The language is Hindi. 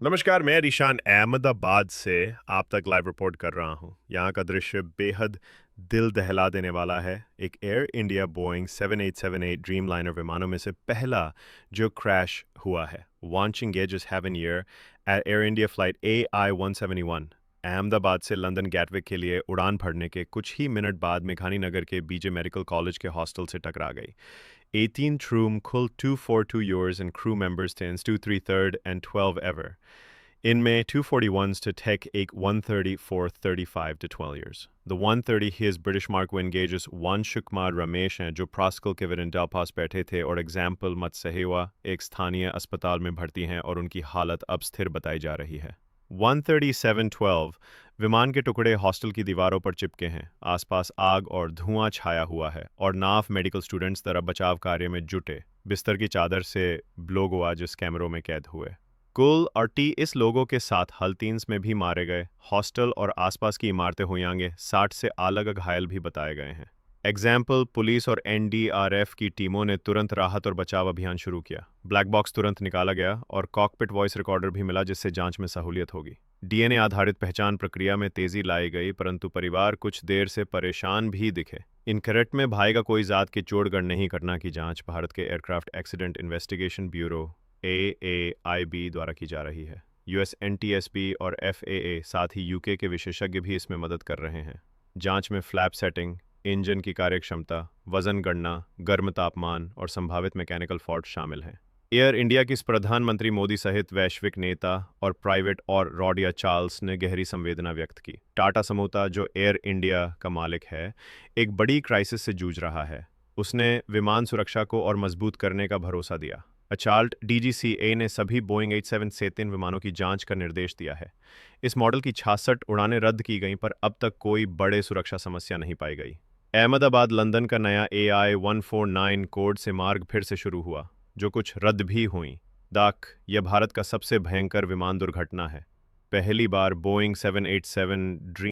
नमस्कार, मैं रीशान अहमदाबाद से आप तक लाइव रिपोर्ट कर रहा हूँ। यहाँ का दृश्य बेहद दिल दहला देने वाला है। एक एयर इंडिया बोइंग 7878 ड्रीमलाइनर विमानों में से पहला जो क्रैश हुआ है। Launching gauges heaven year at Air India flight AI-171 Ahmedabad से लंदन गैटविक के लिए उड़ान भरने के कुछ ही मिनट बाद मेघानी नगर के बीजे मेडिकल कॉलेज के हॉस्टल से टकरा गई। 18th room, कुल 242 yours and crew members थे 233rd and 12 ever. इनमें 241s to tech एक 130 4th 35 to 12 years. The 130 his British Mark Wind gauges Wanshukmar Ramesh हैं जो प्रॉस्कल के विरिंडा पास बैठे थे और एग्जाम्पल मत सहेवा एक स्थानीय अस्पताल में भर्ती हैं और उनकी हालत अब स्थिर बताई जा रही है। 13712 विमान के टुकड़े हॉस्टल की दीवारों पर चिपके हैं। आसपास आग और धुआं छाया हुआ है और नाफ मेडिकल स्टूडेंट्स तरह बचाव कार्य में जुटे बिस्तर की चादर से लोग हुआ जिस कैमरों में कैद हुए। कुल 38 लोगों के साथ हल्तीन्स में भी मारे गए। हॉस्टल और आसपास की इमारतें हुयांगे 60 से अलग घायल भी बताए गए हैं। एग्जाम्पल पुलिस और NDRF की टीमों ने तुरंत राहत और बचाव अभियान शुरू किया। ब्लैक बॉक्स तुरंत निकाला गया और कॉकपिट वॉइस रिकॉर्डर भी मिला जिससे जांच में सहूलियत होगी। DNA आधारित पहचान प्रक्रिया में तेजी लाई गई परंतु परिवार कुछ देर से परेशान भी दिखे। इनकरेक्ट में भाई का कोई जात के चोड़गढ़ नहीं करना की जांच भारत के aircraft accident investigation bureau AAIB द्वारा की जा रही है। US NTSB और FAA साथ ही UK के विशेषज्ञ भी इसमें मदद कर रहे हैं। जांच में फ्लैप सेटिंग, इंजन की कार्यक्षमता, वजन गणना, गर्म तापमान और संभावित मैकेनिकल फॉल्ट शामिल हैं। एयर इंडिया की प्रधानमंत्री मोदी सहित वैश्विक नेता और प्राइवेट और रॉडिया चार्ल्स ने गहरी संवेदना व्यक्त की। टाटा समूचा जो एयर इंडिया का मालिक है, एक बड़ी क्राइसिस से जूझ रहा है। उसने विमान सुरक्षा को और मजबूत करने का भरोसा दिया। अचाल्ट DGCA ने सभी बोइंग 8773 विमानों की जांच का निर्देश दिया है। इस मॉडल की 66 उड़ानें रद्द की गईं पर अब तक कोई बड़े सुरक्षा समस्या नहीं पाई गई। अहमदाबाद लंदन का नया AI-149 कोड से मार्ग फिर से शुरू हुआ, जो कुछ रद्द भी हुई। यह भारत का सबसे भयंकर विमान दुर्घटना है। पहली बार बोइंग 787 ड्रीम